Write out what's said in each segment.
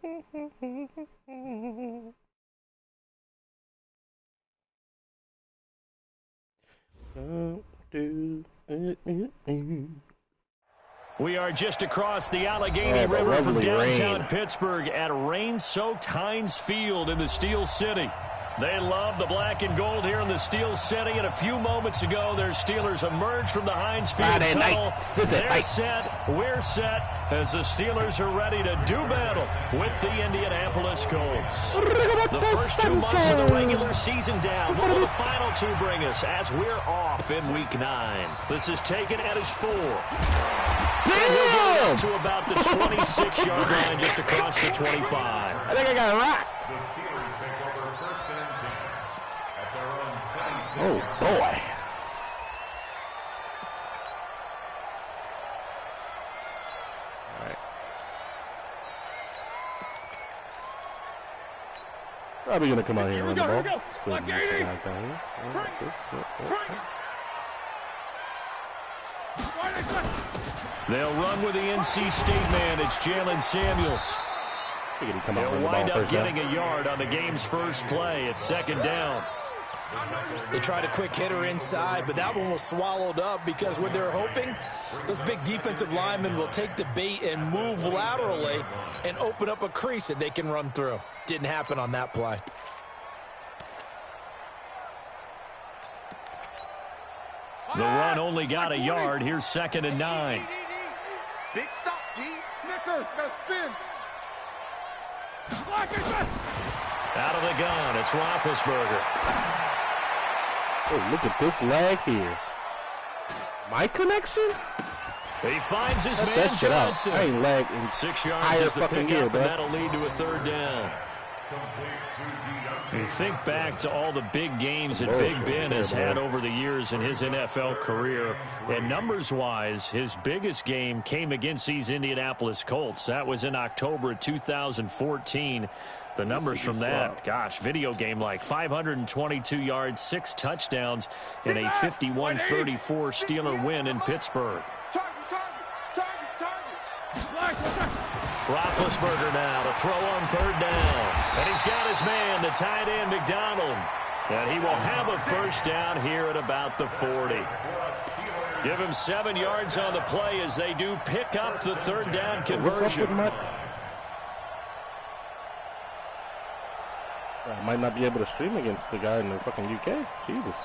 We are just across the Allegheny River from downtown Pittsburgh at rain-soaked Heinz Field in the Steel City. They love the black and gold here in the Steel City, and a few moments ago, their Steelers emerged from the Heinz Field tunnel. They're set, we're set, as the Steelers are ready to do battle with the Indianapolis Colts. The first 2 months of the regular season down. What will the final two bring us as we're off in Week 9? This is taken at his 4. Damn! To about the 26-yard line, just across the 25. I think I got it right. Oh, boy. All right. Probably going to come out here and run the ball. They'll run with the NC State man. It's Jalen Samuels. They'll wind up getting a yard on the game's first play. It's second down. They tried a quick hitter inside, but that one was swallowed up because what they're hoping, those big defensive linemen will take the bait and move laterally and open up a crease that they can run through. Didn't happen on that play. The run only got a yard. Here's second and 9. Big stop, D. Snickers, got spin. Out of the gun, it's Roethlisberger. Oh, look at this lag here. My connection? He finds his man Johnson. I ain't lagging. 6 yards is the pickup, and that'll lead to a third down. You think back to all the big games that Big Ben has had over the years in his NFL career, and numbers-wise, his biggest game came against these Indianapolis Colts. That was in October of 2014. The numbers from that, gosh, video game-like, 522 yards, 6 touchdowns, and a 51-34 Steeler win in Pittsburgh. Roethlisberger now to throw on third down. And he's got his man, the tight end, McDonald. And he will have a first down here at about the 40. Give him 7 yards on the play as they do pick up the third down conversion. I might not be able to stream against the guy in the fucking UK. Jesus.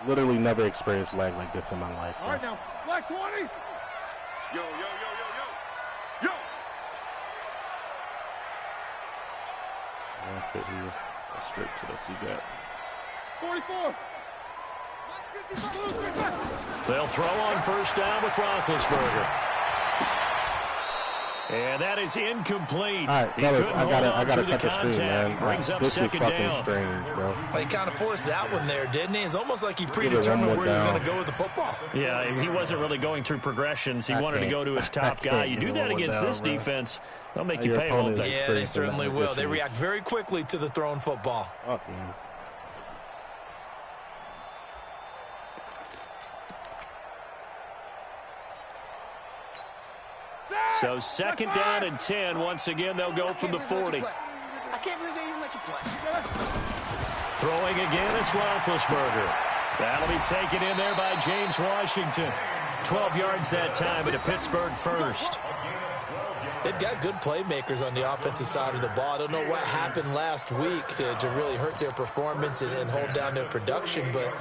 Literally never experienced lag like this in my life. All right, now, black 20. Yo, yo, yo, yo, yo, yo. I'll fit here. Go straight to the C-gap. 44. They'll throw on first down with Roethlisberger. And that is incomplete. All right, fellas, I gotta cut the stream, man. Brings up this second is fucking down. strange, bro. Well, he kind of forced that one there, didn't he? It's almost like he predetermined where he was going to go with the football. Yeah, he wasn't really going through progressions. He wanted to go to his top guy. You do that against this defense, they'll make you pay all day. Yeah, they certainly will. They react very quickly to the thrown football. Oh, man. So second down and 10. Once again, they'll go from the 40. I can't believe they even let you play. Throwing again, it's Roethlisberger. That'll be taken in there by James Washington. 12 yards that time, and a Pittsburgh first. They've got good playmakers on the offensive side of the ball. I don't know what happened last week to really hurt their performance and hold down their production, but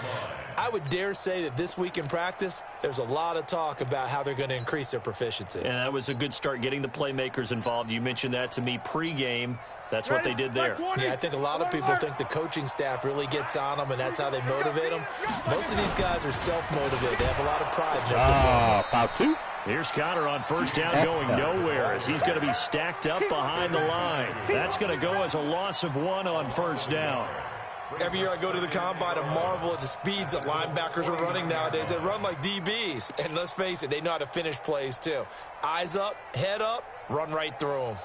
I would dare say that this week in practice, there's a lot of talk about how they're going to increase their proficiency. And that was a good start getting the playmakers involved. You mentioned that to me pregame. That's what they did there. Yeah, I think a lot of people think the coaching staff really gets on them, and that's how they motivate them. Most of these guys are self-motivated. They have a lot of pride in their performance. Foul 2. Here's Connor on first down going nowhere as he's going to be stacked up behind the line. That's going to go as a loss of 1 on first down. Every year I go to the combine and marvel at the speeds that linebackers are running nowadays. They run like DBs. And let's face it, they know how to finish plays too. Eyes up, head up, run right through them.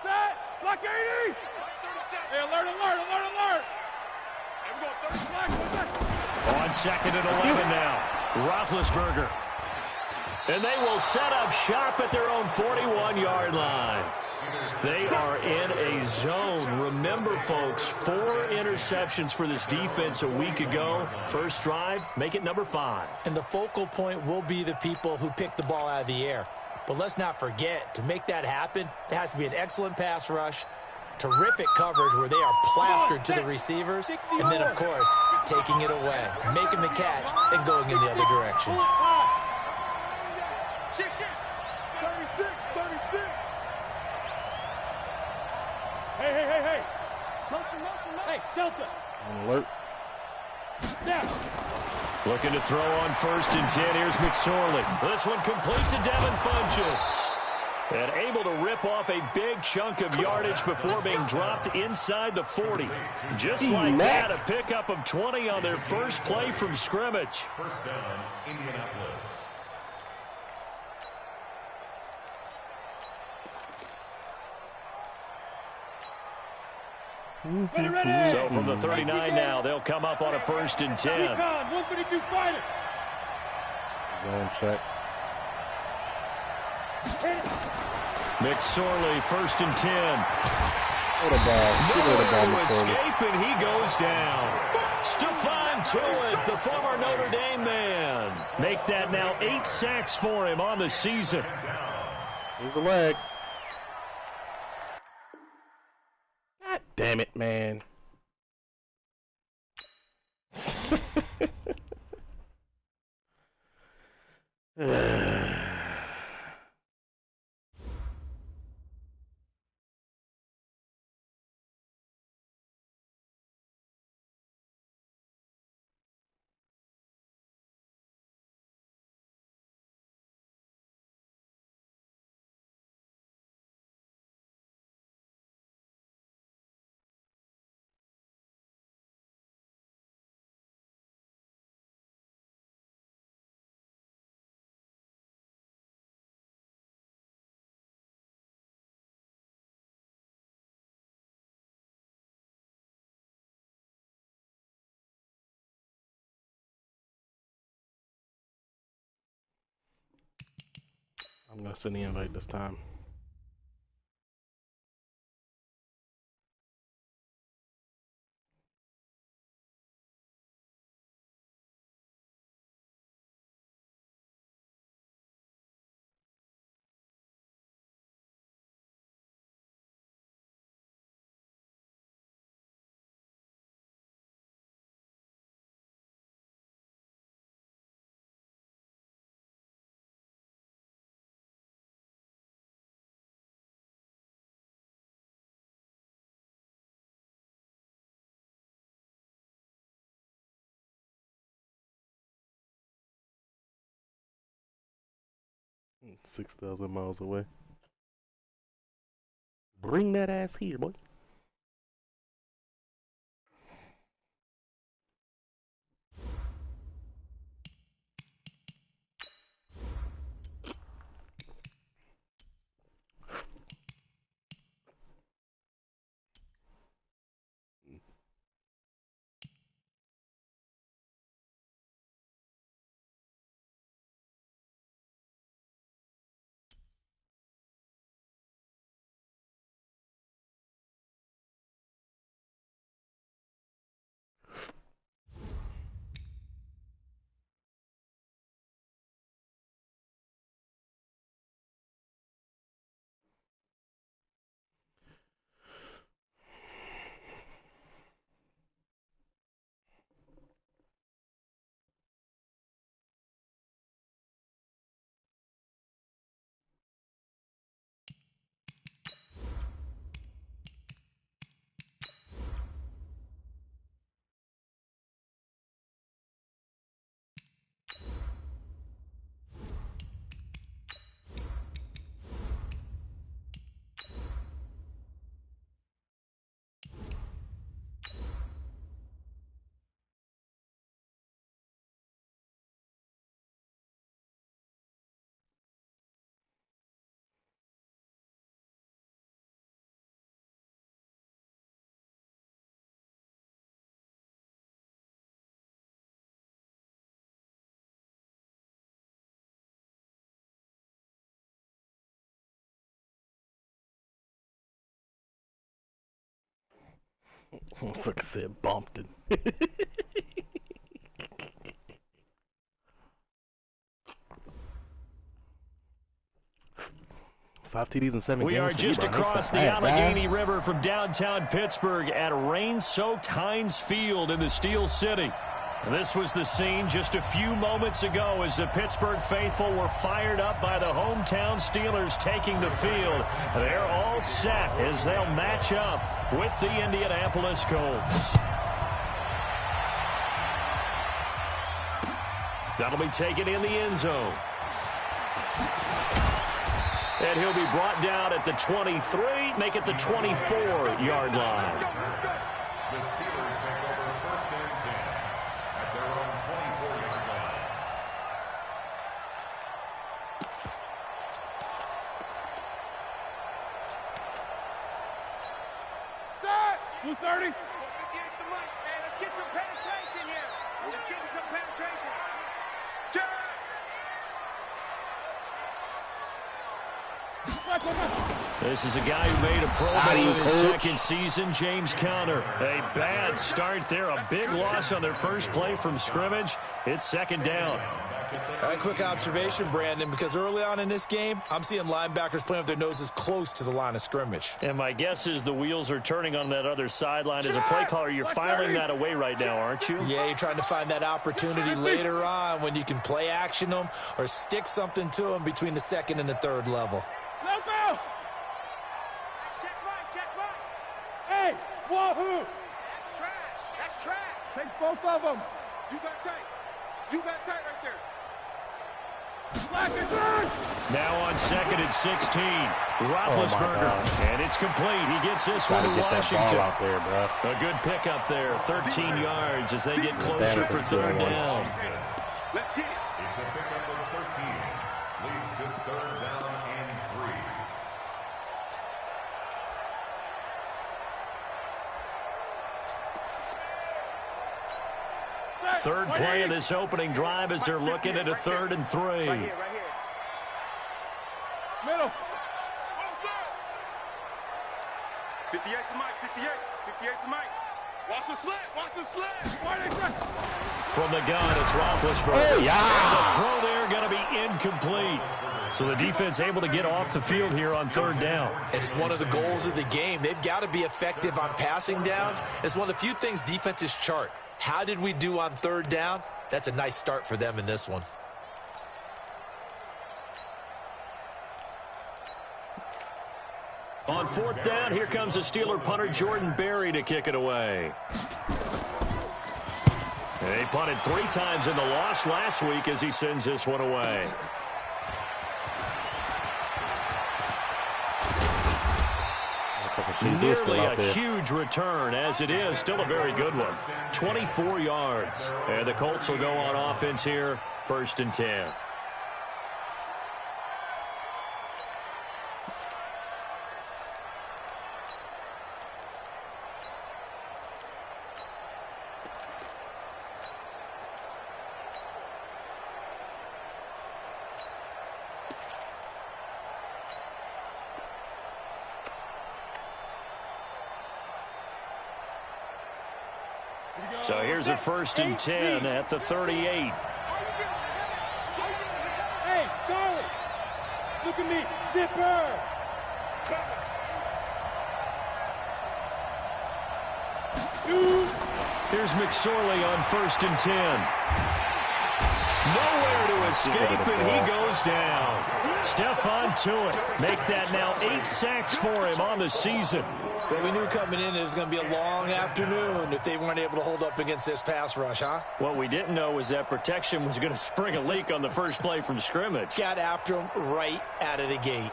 Set! Block 80! Hey, alert, alert, alert, alert! Hey, we go 30 black. On second and 11 now. Roethlisberger. And they will set up shop at their own 41-yard line. They are in a zone. Remember, folks, 4 interceptions for this defense a week ago. First drive, make it number 5. And the focal point will be the people who pick the ball out of the air. But let's not forget, to make that happen, there has to be an excellent pass rush, terrific coverage where they are plastered to the receivers, and then, of course, taking it away, making the catch, and going in the other direction. 36. Hey. Motion. Hey, Delta. Alert. Now. Looking to throw on 1st and 10. Here's McSorley. This one complete to Devin Funchess. And able to rip off a big chunk of yardage before being dropped inside the 40. Just like that, a pickup of 20 on their first play from scrimmage. First down, Indianapolis. Ready. So from the 39 now, they'll come up on a 1st and 10. 132 fighter. Zone check. McSorley, 1st and 10. What a ball. Nowhere to escape, and he goes down. Stephon Tuitt, the former Notre Dame man. Make that now 8 sacks for him on the season. Here's the leg. God damn it, man. I'm gonna send the invite this time. Hmm, 6,000 miles away. Bring that ass here, boy. Fucking said bumped it. 5 TDs and 7 We games. are just across the Allegheny River from downtown Pittsburgh at rain-soaked Heinz Field in the Steel City. This was the scene just a few moments ago as the Pittsburgh faithful were fired up by the hometown Steelers taking the field. They're all set as they'll match up with the Indianapolis Colts. That'll be taken in the end zone. And he'll be brought down at the 23, make it the 24-yard line. The Steelers take over first and 10 at their own 24-yard line. Start! 230. Hey, let's get some penetration here. Let's get some penetration. This is a guy who made a Pro Bowl in his second season, James Conner. A bad start there, a big loss on their first play from scrimmage. It's second down. A quick observation, Brandon, because early on in this game, I'm seeing linebackers playing with their noses close to the line of scrimmage. And my guess is the wheels are turning on that other sideline. As a play caller, you're filing that away right now, aren't you? Yeah, you're trying to find that opportunity later on when you can play action them or stick something to them between the second and the third level. Let's go! Check right. Hey, wahoo! That's trash. That's trash. Take both of them. You got tight right there. Now on second and 16, Roethlisberger, and it's complete. He gets this one to Washington. Out there, bro. A good pickup there, 13 yards as they get closer for third down. Let's get it. It's a pickup of 13. Leads to third down and 3. Third play of this opening drive as they're looking at a 3rd and 3. Right here. Middle. 58 to Mike. 58 to Mike. Watch the slant. From the gun, it's Roethlisberger. And the throw there going to be incomplete. So the defense able to get off the field here on third down. It's one of the goals of the game. They've got to be effective on passing downs. It's one of the few things defenses chart. How did we do on third down? That's a nice start for them in this one. On fourth down, here comes the Steeler punter Jordan Berry to kick it away. They punted 3 times in the loss last week as he sends this one away. Nearly a huge return, as it is. Still a very good one. 24 yards. And the Colts will go on offense here, 1st and 10. So here's a 1st and 10 at the 38. Hey, Charlie. Look at me. Zipper. Here's McSorley on 1st and 10. Nowhere to escape, and he goes down. Stephon Tuitt make that now 8 sacks for him on the season. Well, we knew coming in it was going to be a long afternoon if they weren't able to hold up against this pass rush, huh? What we didn't know was that protection was going to spring a leak on the first play from scrimmage. Got after him right out of the gate.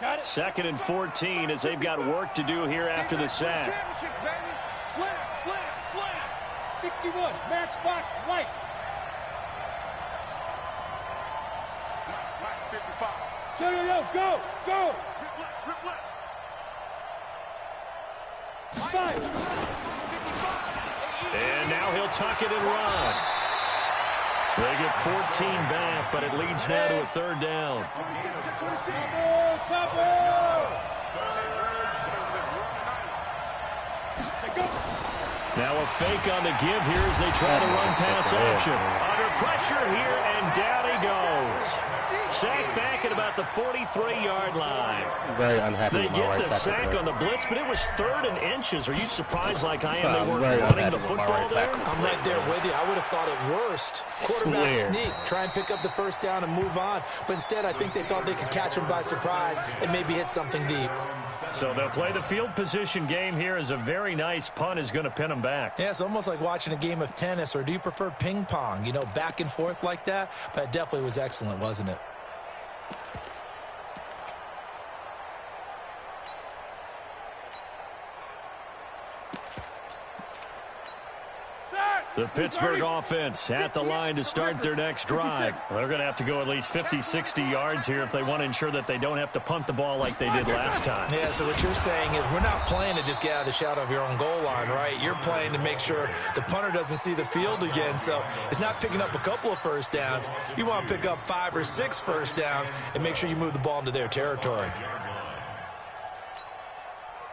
Got it. 2nd and 14 as they've got work to do here after the sack. Slam. 61, matchbox, right. 55. Yo, go. Rip left. 5. And now he'll tuck it and run. They get 14 back, but it leads now to a third down. Now a fake on the give here as they try to run pass option. Under pressure here, and down he goes. Sack back at about the 43-yard line. Very unhappy. They get the sack on the blitz, but it was 3rd and inches. Are you surprised like I am they weren't running the football there? I'm right there with you. I would have thought it worst. Quarterback sneak, try and pick up the first down and move on. But instead, I think they thought they could catch him by surprise and maybe hit something deep. So they'll play the field position game here as a very nice punt is going to pin them back. Yeah, it's almost like watching a game of tennis, or do you prefer ping pong? You know, back and forth like that? But it definitely was excellent, wasn't it? The Pittsburgh offense at the line to start their next drive. They're going to have to go at least 50, 60 yards here if they want to ensure that they don't have to punt the ball like they did last time. Yeah, so what you're saying is we're not playing to just get out of the shadow of your own goal line, right? You're playing to make sure the punter doesn't see the field again. So it's not picking up a couple of first downs. You want to pick up 5 or 6 first downs and make sure you move the ball into their territory.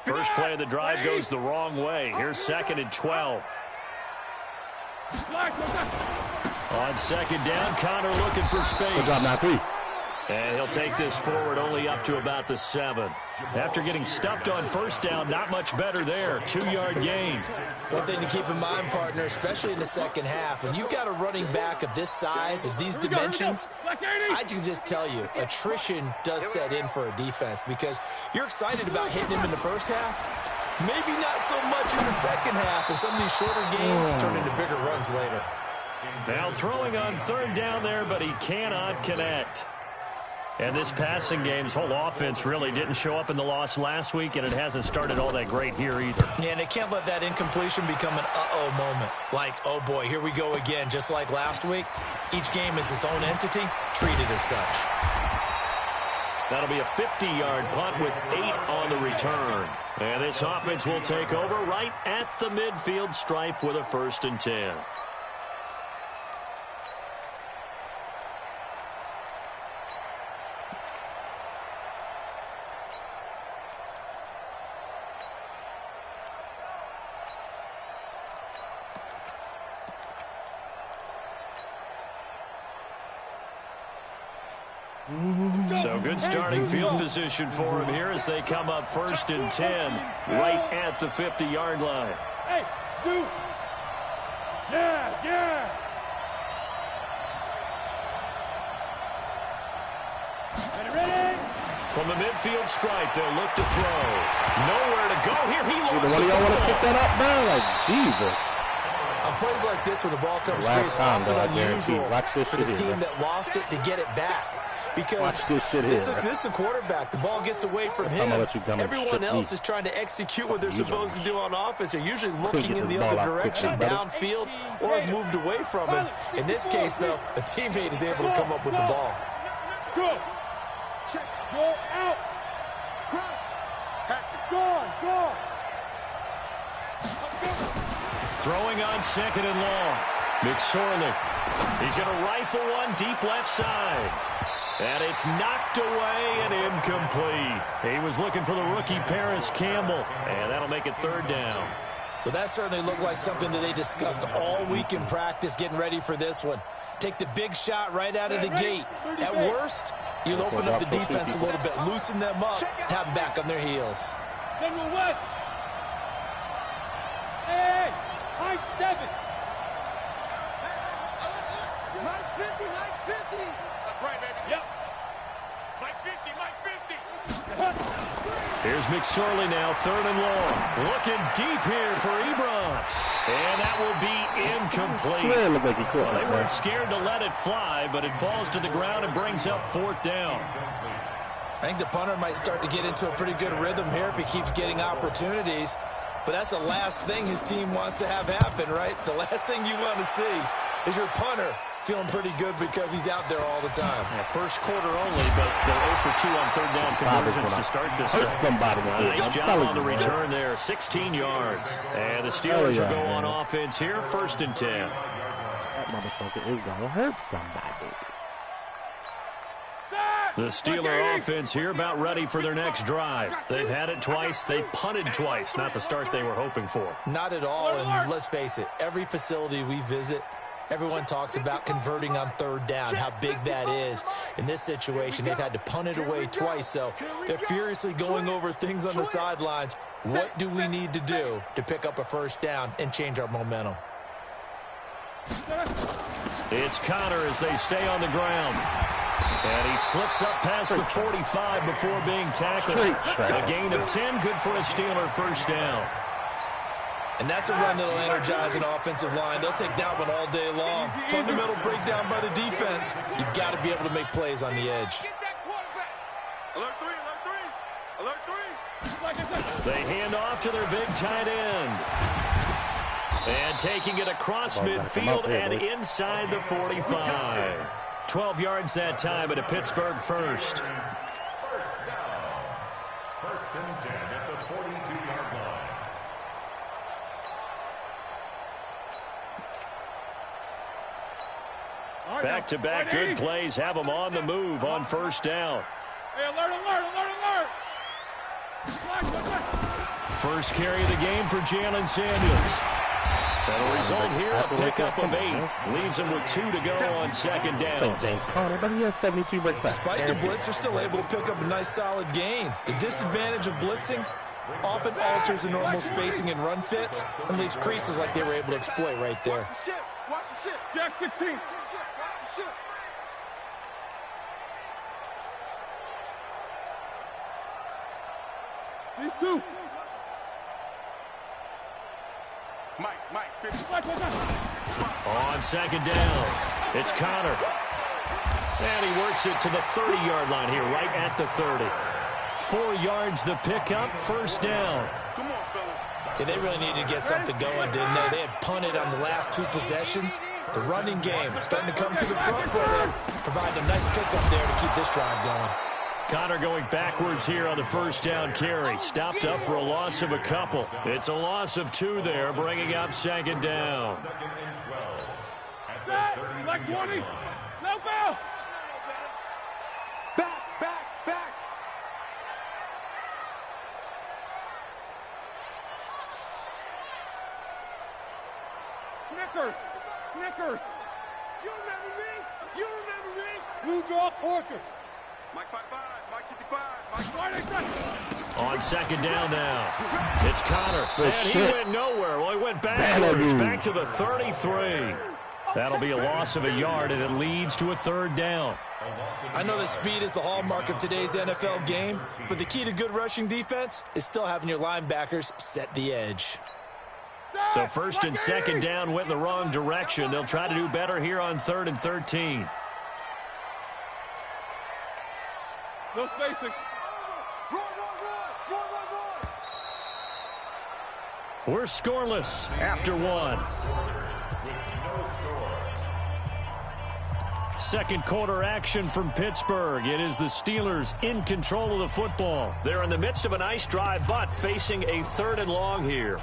First play of the drive goes the wrong way. Here's 2nd and 12. On 2nd down, Connor looking for space. Good job, Matthew. And he'll take this forward only up to about the 7. After getting stuffed on first down, not much better there. 2-yard gain. One thing to keep in mind, partner, especially in the second half, when you've got a running back of this size, of these dimensions, I can just tell you, attrition does set in for a defense because you're excited about hitting him in the first half. Maybe not so much in the second half, and some of these shorter games turn into bigger runs later. Now throwing on 3rd down there, but he cannot connect. And this passing game's whole offense really didn't show up in the loss last week, and it hasn't started all that great here either. Yeah, and they can't let that incompletion become an uh-oh moment. Like, oh boy, here we go again, just like last week. Each game is its own entity, treated as such. That'll be a 50-yard punt with 8 on the return. And this offense will take over right at the midfield stripe with a 1st and 10. So good starting field position for him here as they come up 1st and 10 right at the 50-yard line. Hey, shoot. Yeah. Ready? From the midfield stripe, they'll look to throw. Nowhere to go here. He lost One of y'all want to pick that up, man? Like, Jesus. On plays like this, when the ball comes free, it's often unusual for the team that lost it to get it back. Because this is a quarterback. The ball gets away from him. Everyone else is trying to execute what they're supposed to do on offense. They're usually looking in the other direction, downfield, or have moved away from him. In this case, though, a teammate is able to come up with the ball. Go. Check. Go out. Crouch. Catch it. Go. Throwing on 2nd and long. McSorley. He's going to rifle one deep left side. And it's knocked away and incomplete. He was looking for the rookie Paris Campbell. And that'll make it 3rd down. Well, that certainly looked like something that they discussed all week in practice getting ready for this one. Take the big shot right out of the gate. At worst, you'll open up the defense a little bit, loosen them up, have them back on their heels. General West. Hey, high 7. Mike's 50. That's right, baby. Yep. Mike 50. Here's McSorley now, 3rd and long. Looking deep here for Ebron. And that will be incomplete. Well, they weren't scared to let it fly, but it falls to the ground and brings up 4th down. I think the punter might start to get into a pretty good rhythm here if he keeps getting opportunities. But that's the last thing his team wants to have happen, right? The last thing you want to see is your punter feeling pretty good because he's out there all the time. Yeah, first quarter only, but they're 0 for 2 on 3rd down conversions to start this. Nice job on the return there, 16 yards. And the Steelers will go on offense here, 1st and 10. That motherfucker is gonna hurt somebody. The Steeler offense here about ready for their next drive. They've had it twice. They've punted twice. Not the start they were hoping for. Not at all, and let's face it, every facility we visit, everyone talks about converting on third down, how big that is. In this situation, they've had to punt it away twice, so they're furiously going over things on the sidelines. What do we need to do to pick up a first down and change our momentum? It's Connor as they stay on the ground. And he slips up past the 45 before being tackled. A gain of 10, good for a Steeler first down. And that's a run that'll energize an offensive line. They'll take that one all day long. Fundamental breakdown by the defense. You've got to be able to make plays on the edge. Alert three, alert three, alert three. They hand off to their big tight end. And taking it across midfield and inside the 45. 12 yards that time at a Pittsburgh first. First down. First and 10 at the 42-yard line. Back-to-back good plays have them on the move on first down. Hey, alert, alert, alert, alert. First carry of the game for Jalen Samuels. That'll result here a pickup of 8. Leaves him with 2 to go on second down. James Conner, but he has 72 break back. Despite the blitz, they're still able to pick up a nice solid gain. The disadvantage of blitzing often alters the normal spacing and run fits and leaves creases like they were able to exploit right there. Watch the shit, watch the shit. Jack 16. Watch the shit. These two. Mike, 50. On second down, it's Connor. And he works it to the 30-yard line here, right at the 30. 4 yards the pickup, first down. Come on, fellas. Yeah, they really needed to get something going, didn't they? They had punted on the last 2 possessions. The running game starting to come to the front for them, providing a nice pickup there to keep this drive going. Connor going backwards here on the first down carry. Stopped up for a loss of a couple. It's a loss of 2 there, bringing up second down. Second and 12 at Back, the 32-yard like 20. line. No bell. Back. Snickers. You remember me? Blue Jaw Corkers. Mike 55, Mike 55, Mike. On second down now, it's Connor. And he went nowhere. Well, he went backwards, back to the 33. That'll be a loss of a yard, and it leads to a third down. I know that speed is the hallmark of today's NFL game, but the key to good rushing defense is still having your linebackers set the edge. So first and second down went in the wrong direction. They'll try to do better here on 3rd and 13. No spacing. Run. We're scoreless after 1. Second quarter action from Pittsburgh. It is the Steelers in control of the football. They're in the midst of a nice drive, but facing a 3rd and long here.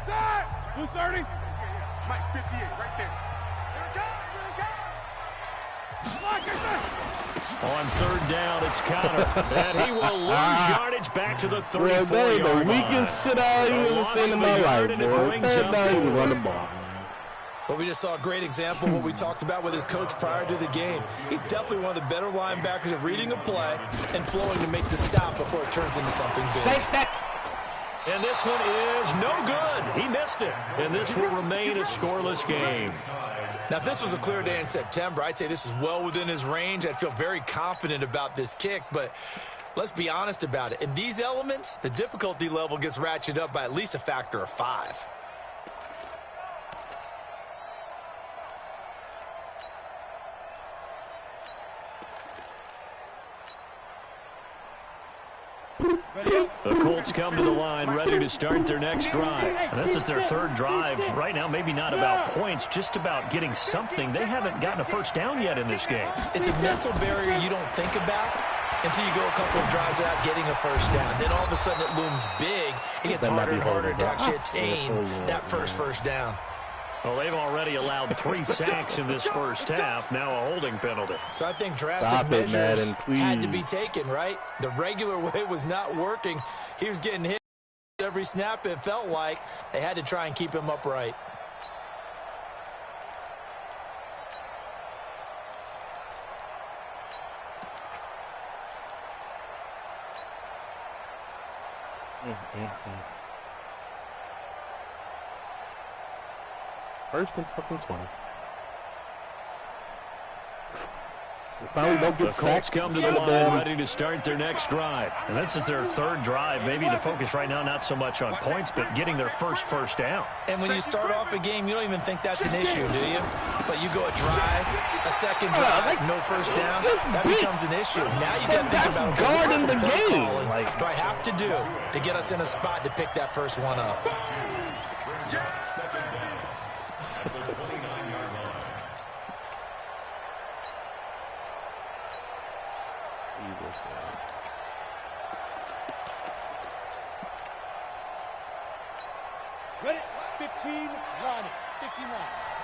Start! 230. Mike 58, right there. On 3rd down, it's Connor. And he will lose yardage back to the 34-yard line. The weakest shit I ever seen in my life, boy. Third down, you run the ball. Well, we just saw a great example of what we talked about with his coach prior to the game. He's definitely one of the better linebackers at reading a play and flowing to make the stop before it turns into something big. And this one is no good. He missed it. And this will remain a scoreless game. Now, if this was a clear day in September, I'd say this is well within his range. I'd feel very confident about this kick, but let's be honest about it. In these elements, the difficulty level gets ratcheted up by at least a factor of 5. The Colts come to the line ready to start their next drive. And this is their 3rd drive. Right now, maybe not about points, just about getting something. They haven't gotten a first down yet in this game. It's a mental barrier you don't think about until you go a couple of drives without getting a first down. Then all of a sudden it looms big. It gets harder and harder to actually attain that first down. Well, they've already allowed 3 sacks in this first half, now a holding penalty. So I think drastic measures had to be taken, right? The regular way was not working. He was getting hit every snap, it felt like. They had to try and keep him upright. First and fucking 20. We finally don't get the Colts come to the line ready to start their next drive. And this is their 3rd drive. Maybe the focus right now not so much on points, but getting their first down. And when you start off a game, you don't even think that's an issue, do you? But you go a drive, a second drive, no first down, that becomes an issue. Now you got to think about guarding the game. What do I have to do to get us in a spot to pick that first one up? Ready? 15, Ronnie. 59.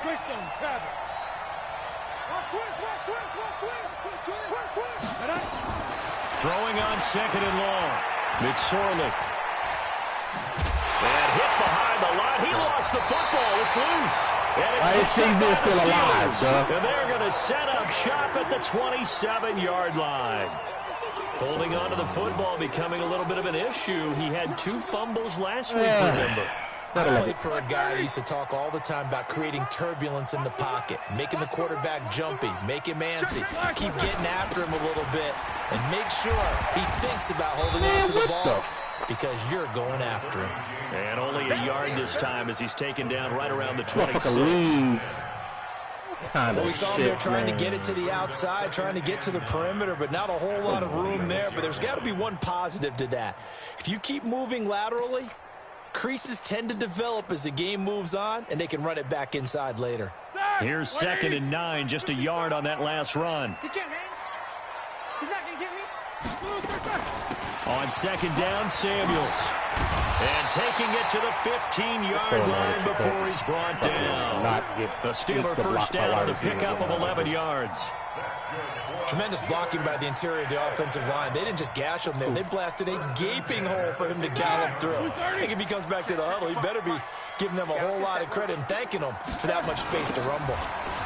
Greystone, Travis. Throwing on 2nd and long. McSorley. And hit behind the line. He lost the football. It's loose. And it's still alive, and they're going to set up shop at the 27-yard line. Holding on to the football becoming a little bit of an issue. He had 2 fumbles last week, remember. I played for a guy who used to talk all the time about creating turbulence in the pocket, making the quarterback jumpy, make him antsy, keep getting after him a little bit, and make sure he thinks about holding on to the ball because you're going after him. And only a yard this time as he's taken down right around the 26. Well, we saw him there trying to get it to the outside, trying to get to the perimeter, but not a whole lot of room there. But there's got to be one positive to that. If you keep moving laterally, creases tend to develop as the game moves on, and they can run it back inside later. Here's 2nd and 9, just a yard on that last run. He can't hang. He's not going to get me. On 2nd down, Samuels. And taking it to the 15-yard line before he's brought down. The Steeler first down on a pickup of 11 yards. Tremendous blocking by the interior of the offensive line. They didn't just gash him there. They blasted a gaping hole for him to gallop through. I think if he comes back to the huddle, he better be giving them a whole lot of credit and thanking them for that much space to rumble.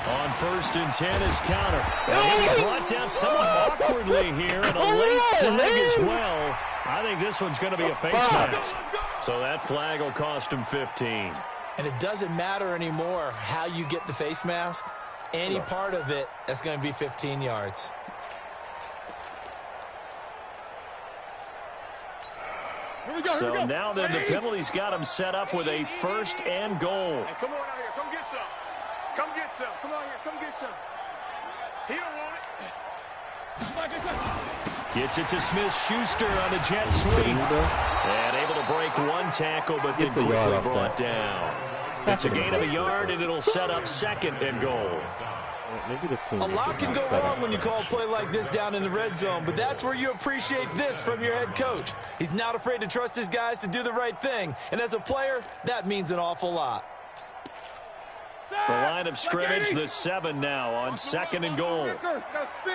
On 1st and 10 is counter. He brought down somewhat awkwardly here, and a late flag as well. I think this one's going to be a face mask. So that flag will cost him 15. And it doesn't matter anymore how you get the face mask. Any part of it, that's going to be 15 yards. So now then the penalty's got him set up with a 1st and goal. Hey, come on out here. Come get some. Come get some. Come on here. Come get some. He don't want it. Gets it to Smith-Schuster on the jet sweep. And able to break one tackle, but then quickly brought down. It's a gain of a yard, and it'll set up 2nd and goal. A lot can go wrong when you call a play like this down in the red zone, but that's where you appreciate this from your head coach. He's not afraid to trust his guys to do the right thing, and as a player, that means an awful lot. The line of scrimmage, the 7 now on 2nd and goal. Check 3.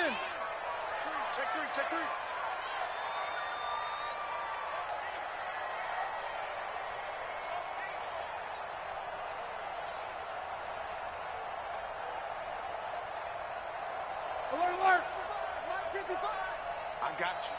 Alert! I got you.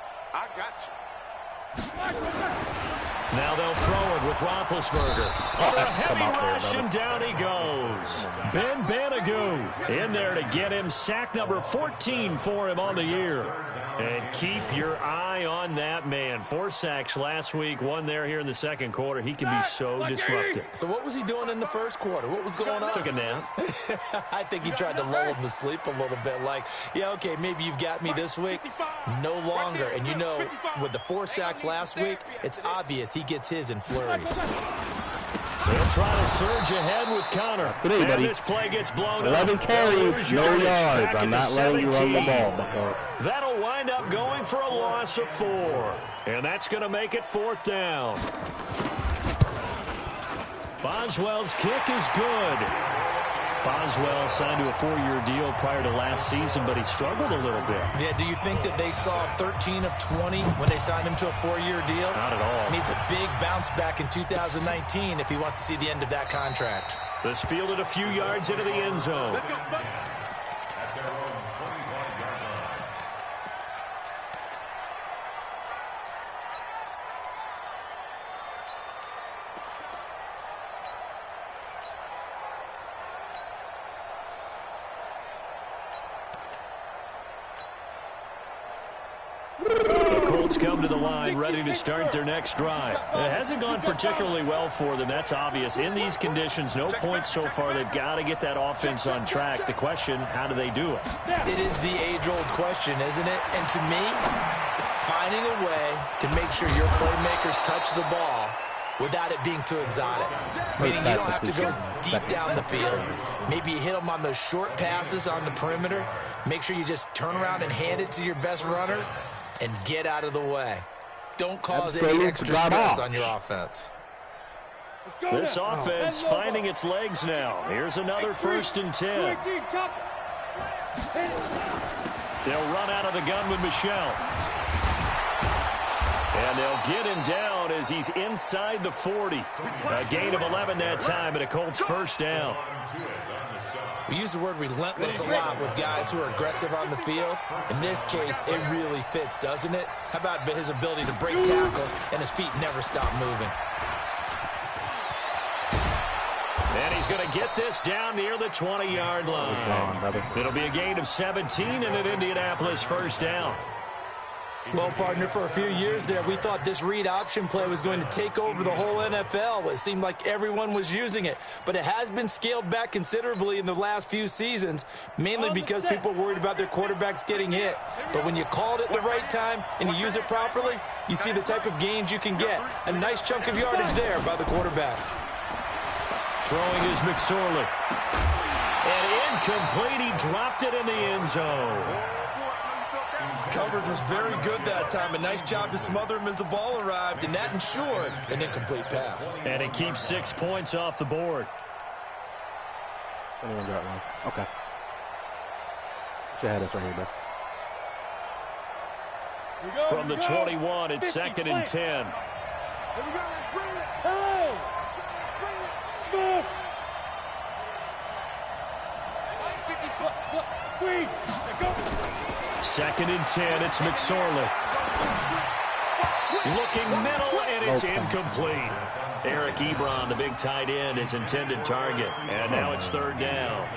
Now they'll throw it with Roethlisberger. Under a heavy rush, and down he goes. Ben Banagoo in there to get him sack number 14 for him on the year. And keep your eye on that man. 4 sacks last week, 1 there here in the 2nd quarter. He can be so disruptive. So what was he doing in the 1st quarter? What was going on? Took a nap. I think he tried to lull him to sleep a little bit. Like, yeah, okay, maybe you've got me this week. No longer. And you know, with the 4 sacks last week, it's obvious he gets his in flurries. They'll try to surge ahead with Connor. Today, buddy. This play gets blown 11 up. carries, no yards. I'm not letting you run the ball, Bucko. That'll wind up going for a loss of 4. And that's going to make it 4th down. Boswell's kick is good. Boswell signed to a 4-year deal prior to last season, but he struggled a little bit. Yeah, do you think that they saw 13 of 20 when they signed him to a 4-year deal? Not at all. Needs a big bounce back in 2019 if he wants to see the end of that contract. This fielded a few yards into the end zone. At their own 25-yard line. The Colts come to the line ready to start their next drive. It hasn't gone particularly well for them. That's obvious. In these conditions, no points so far. They've got to get that offense on track. The question, how do they do it? It is the age-old question, isn't it? And to me, finding a way to make sure your playmakers touch the ball without it being too exotic. Meaning you don't have to go deep down the field. Maybe you hit them on those short passes on the perimeter. Make sure you just turn around and hand it to your best runner and get out of the way. Don't cause any extra stress on your offense. This offense finding its legs now. Here's another 1st and 10. They'll run out of the gun with Michelle. And they'll get him down as he's inside the 40. A gain of 11 that time and a Colts 1st down. We use the word relentless a lot with guys who are aggressive on the field. In this case, it really fits, doesn't it? How about his ability to break tackles and his feet never stop moving? And he's going to get this down near the 20-yard line. It'll be a gain of 17 and an Indianapolis 1st down. Well, partner, for a few years there, we thought this read option play was going to take over the whole NFL. It seemed like everyone was using it, but it has been scaled back considerably in the last few seasons, mainly because people are worried about their quarterbacks getting hit. But when you call it at the right time and you use it properly, you see the type of gains you can get. A nice chunk of yardage there by the quarterback. Throwing is McSorley. And incomplete. He dropped it in the end zone. Coverage was very good that time. A nice job to smother him as the ball arrived, and that ensured an incomplete pass. And it keeps 6 points off the board. Anyone got one? Okay. You had us right here, bro. From the 21, it's 2nd and 10. Here we go. Let's bring it. Hey! Smith! Squeeze! Go! 2nd and 10, it's McSorley. Looking middle, and it's incomplete. Eric Ebron, the big tight end, his intended target. And now it's 3rd down.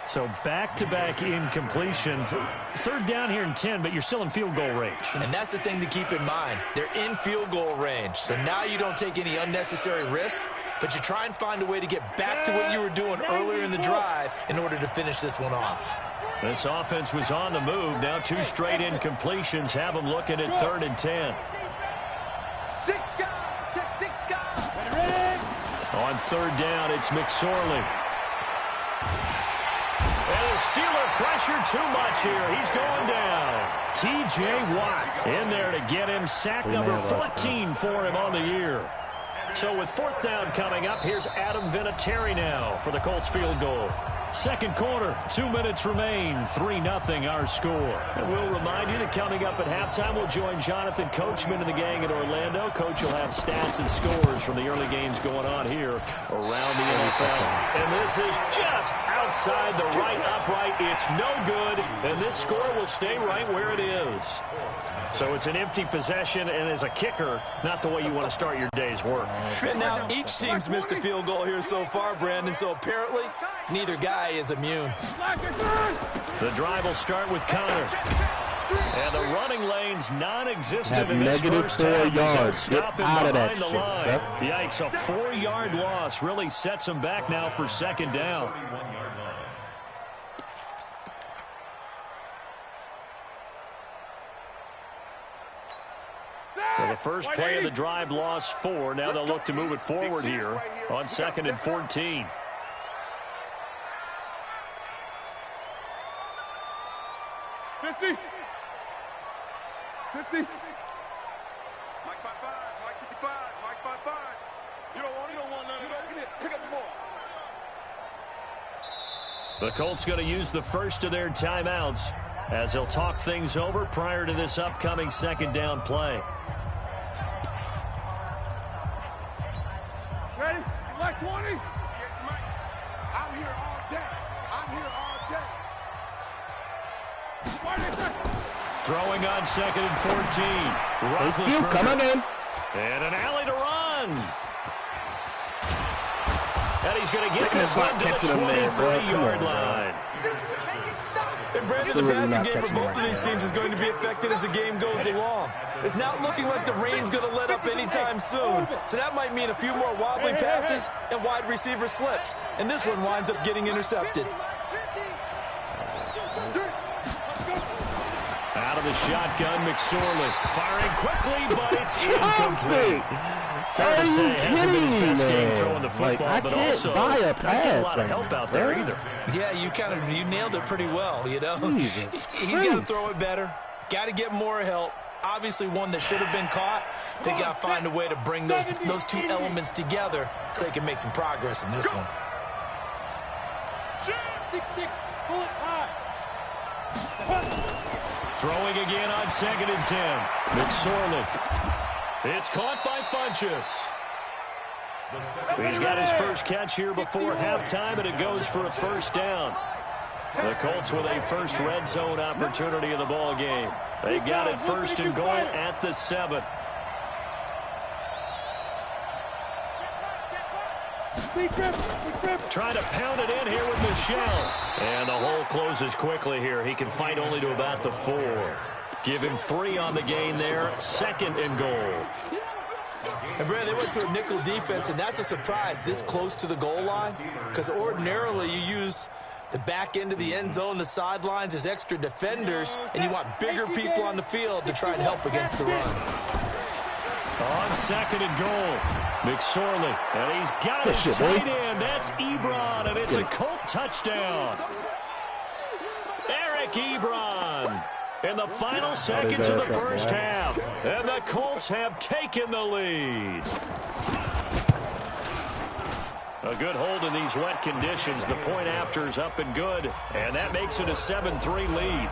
So back-to-back incompletions. 3rd down here in 10, but you're still in field goal range. And that's the thing to keep in mind. They're in field goal range. So now you don't take any unnecessary risks, but you try and find a way to get back to what you were doing earlier in the drive in order to finish this one off. This offense was on the move. Now 2 straight incompletions have them looking at 3rd and 10. 6 guys. Check 6 guys. Ready? On 3rd down, it's McSorley. And the Steeler pressure too much here. He's going down. T.J. Watt in there to get him. Sack number 14 for him on the year. So with 4th down coming up, here's Adam Vinatieri now for the Colts field goal. 2nd quarter, 2 minutes remain, 3-0 our score. And we'll remind you that coming up at halftime, we'll join Jonathan Coachman and the gang in Orlando. Coach will have stats and scores from the early games going on here around the NFL. And this is just outside the right upright. It's no good, and this score will stay right where it is. So it's an empty possession, and as a kicker, not the way you want to start your day's work. And now each team's missed a field goal here so far, Brandon, so apparently neither guy is immune. The drive will start with Connor. And the running lane's non-existent in this first half. yards. Stop him Out of that behind the shit, line. yep. Yikes, a 4-yard loss really sets him back now for 2nd down. Well, the first play of the drive lost 4. Now they'll look to move it forward here on 2nd and 14. Mike by 5, Mike 55, Mike by 5. You don't want none of that. Get it. Pick up the ball. The Colts going to use the first of their timeouts as they'll talk things over prior to this upcoming 2nd down play. Ready? Like 20? Yeah, Mike. I'm here all day. Throwing on 2nd and 14. Roethlisberger. Come on in. And an alley to run. And he's going to get this one to the 23-yard line. And Brandon, the passing game for both of these teams is going to be affected as the game goes along. It's not looking like the rain's going to let up anytime soon. So that might mean a few more wobbly passes and wide receiver slips. And this one winds up getting intercepted. Out of the shotgun, McSorley. Firing quickly, but it's incomplete. Fair to say, hasn't been his best game throwing the football, but also not getting a lot of help out there either. Yeah, you nailed it pretty well, you know. He's got to throw it better. Got to get more help. Obviously one that should have been caught. They got to find a way to bring those two elements together so they can make some progress in this one. 6-6, pull it high. Throwing again on 2nd and 10. McSorley. It's caught by Funchess. He's got his first catch here before halftime, and it goes for a first down. The Colts with a first red zone opportunity in the ball game. They've got it 1st and goal at the 7. Trying to pound it in here with Michelle. And the hole closes quickly here. He can fight only to about the 4. Give him 3 on the gain there. 2nd and goal. And Brad, they went to a nickel defense, and that's a surprise this close to the goal line, because ordinarily you use the back end of the end zone, the sidelines as extra defenders, and you want bigger people on the field to try and help against the run. On 2nd and goal, McSorley, and he's got his tight end. That's Ebron, and it's a Colt touchdown. Eric Ebron in the final seconds of the first half, and the Colts have taken the lead. A good hold in these wet conditions. The point after is up and good, and that makes it a 7-3 lead.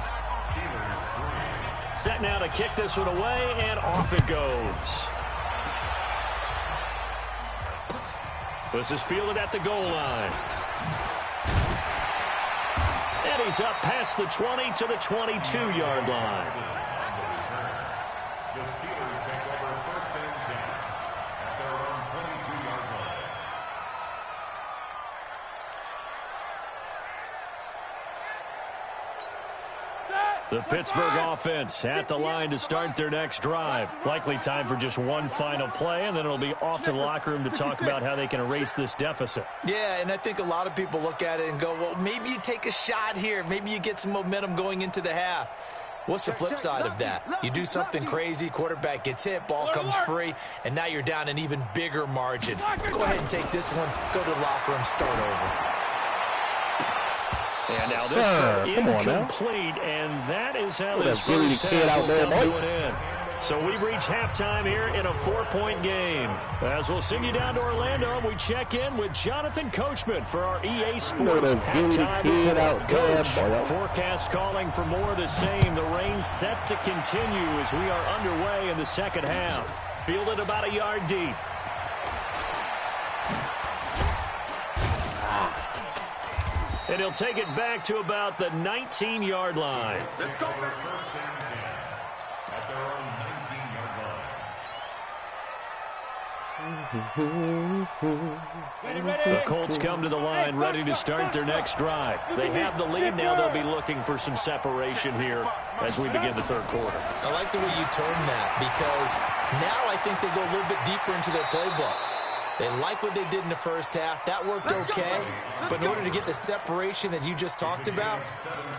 Set now to kick this one away, and off it goes. This is fielded at the goal line. And he's up past the 20 to the 22-yard line. The Steelers take over 1st and 10 at their own 22-yard line. The Pittsburgh offense at the line to start their next drive. Likely time for just one final play, and then it'll be off to the locker room to talk about how they can erase this deficit. Yeah, and I think a lot of people look at it and go, well, maybe you take a shot here. Maybe you get some momentum going into the half. What's the flip side of that? You do something crazy, quarterback gets hit, ball comes free, and now you're down an even bigger margin. Go ahead and take this one, go to the locker room, start over. And now this throw incomplete, and that is how this first half will come to an end. So we've reached halftime here in a 4-point game. As we'll send you down to Orlando, we check in with Jonathan Coachman for our EA Sports halftime report. Coach, forecast calling for more of the same. The rain set to continue as we are underway in the second half. Fielded about a yard deep. And he'll take it back to about the 19-yard line. Let's go. 1st and 10 at their own 19-yard line. The Colts come to the line ready to start their next drive. They have the lead now. They'll be looking for some separation here as we begin the third quarter. I like the way you turn that, because now I think they go a little bit deeper into their playbook. They like what they did in the first half. That worked okay. But in order to get the separation that you just talked about,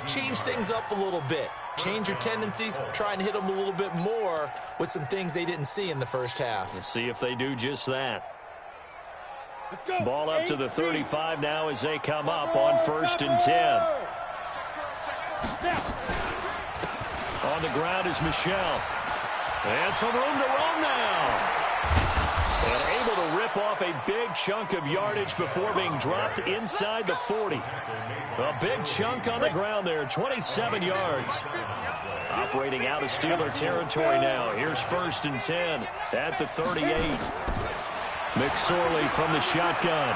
change things up a little bit. Change your tendencies, try and hit them a little bit more score with some things they didn't see in the first half. Let's see if they do just that. Ball up to the 35 now as they come up on 1st and 10. On the ground is Michelle. And some room to roam now. And able to rip off a big chunk of yardage before being dropped inside the 40. A big chunk on the ground there, 27 yards. Operating out of Steeler territory now. Here's 1st and 10 at the 38. McSorley from the shotgun.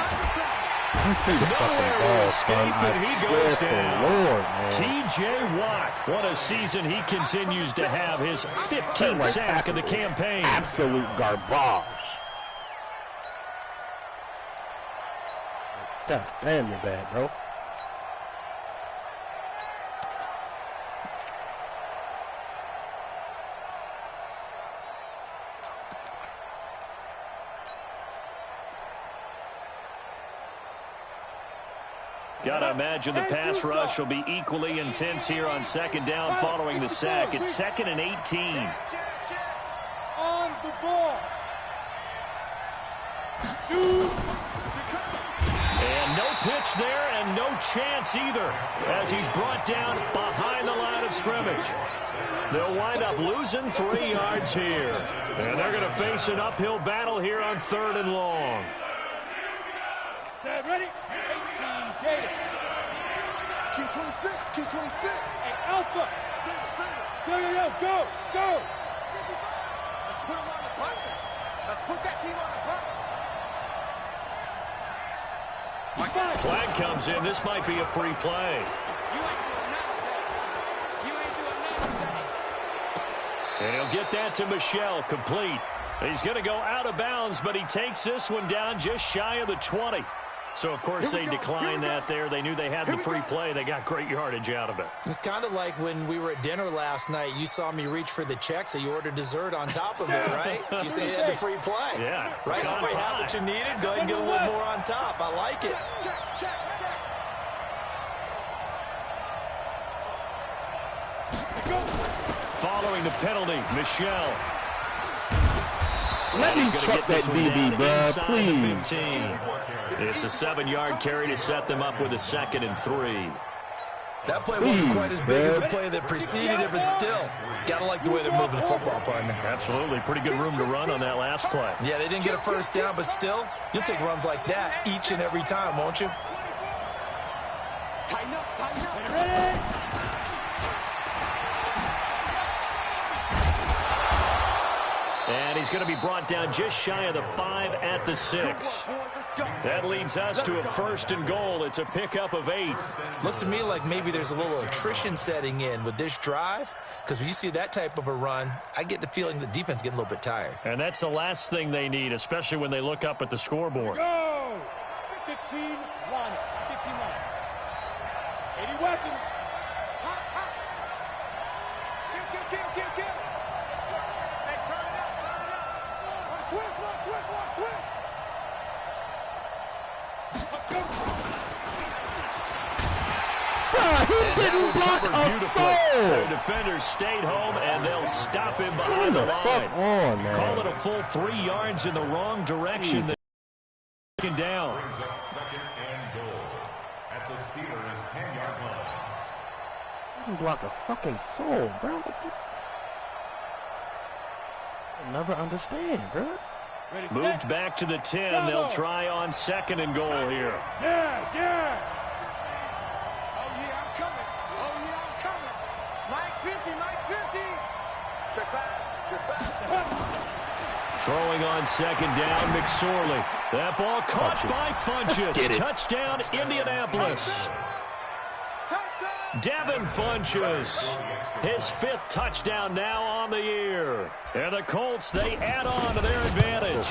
Nowhere escape, and he goes down. T.J. Watt, what a season he continues to have. His 15th sack of the campaign. Absolute garbage. God damn, you're bad, bro. Gotta imagine the pass rush will be equally intense here on 2nd down following the sack. It's 2nd and 18. On the ball. And no pitch there and no chance either as he's brought down behind the line of scrimmage. They'll wind up losing 3 yards here. And they're going to face an uphill battle here on 3rd and long. Set, ready? 18, Gator. Key 26, key 26. Hey, Alpha. Go, go, go. Let's put him on the buses. Let's put that team on the bus. Flag comes in. This might be a free play. And he'll get that to Michelle, complete. He's going to go out of bounds, but he takes this one down just shy of the 20. So, of course, they declined that there. They knew they had the free play. They got great yardage out of it. It's kind of like when we were at dinner last night. You saw me reach for the check, so you ordered dessert on top of it, right? You said you had the free play. Yeah. Right? Already have what you needed. Go ahead and get a little more on top. I like it. Following the penalty, Michelle. Let me check that DB, bro, please. It's a 7-yard carry to set them up with a 2nd and 3. That play wasn't quite as big as the play that preceded it, but still, gotta like the way they're moving the football, partner. Absolutely. Pretty good room to run on that last play. Yeah, they didn't get a 1st down, but still, you'll take runs like that each and every time, won't you? Tighten up, tighten up. Ready? And he's going to be brought down just shy of the 5 at the 6. That leads us to a 1st and goal. It's a pickup of 8. Looks to me like maybe there's a little attrition setting in with this drive, because when you see that type of a run, I get the feeling the defense getting a little bit tired. And that's the last thing they need, especially when they look up at the scoreboard. Go! 15 line. 15 line. 80 weapons. Kill. Hey, turn it up. Twist. He didn't block a soul. Their defenders stayed home, and they'll stop him behind the line. Call it a full 3 yards in the wrong direction. Taken down. 2nd and goal at the Steelers' 10-yard line. He didn't block a fucking soul, bro. I'll never understand, bro. Moved back to the 10. They'll try on 2nd and goal here. Yeah. Oh, yeah, I'm coming. Mike 50. Check pass. Throwing on 2nd down, McSorley. That ball caught by Funchess. Touchdown, Indianapolis. Devin Funchess, his 5th touchdown now on the year. And the Colts, they add on to their advantage.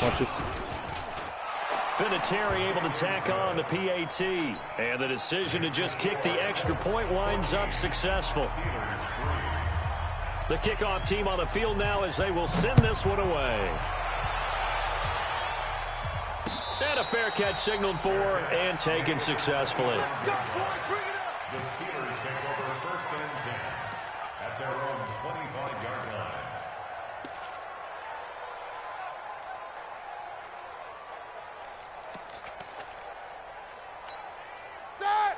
Vinatieri able to tack on the PAT. And the decision to just kick the extra point winds up successful. The kickoff team on the field now as they will send this one away. And a fair catch signaled for and taken successfully. The Steelers take over 1st and 10 at their own 25-yard line.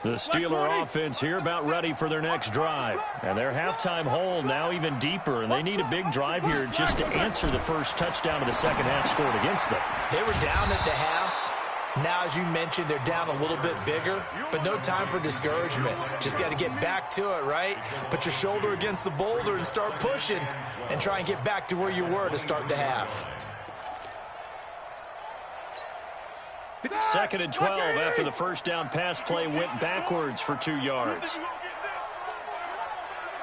The Steeler offense here about ready for their next drive. And their halftime hole now even deeper, and they need a big drive here just to answer the first touchdown of the second half scored against them. They were down at the half. Now, as you mentioned, they're down a little bit bigger, but no time for discouragement. Just got to get back to it, right? Put your shoulder against the boulder and start pushing and try and get back to where you were to start the half. 2nd and 12 after the first down pass play went backwards for 2 yards.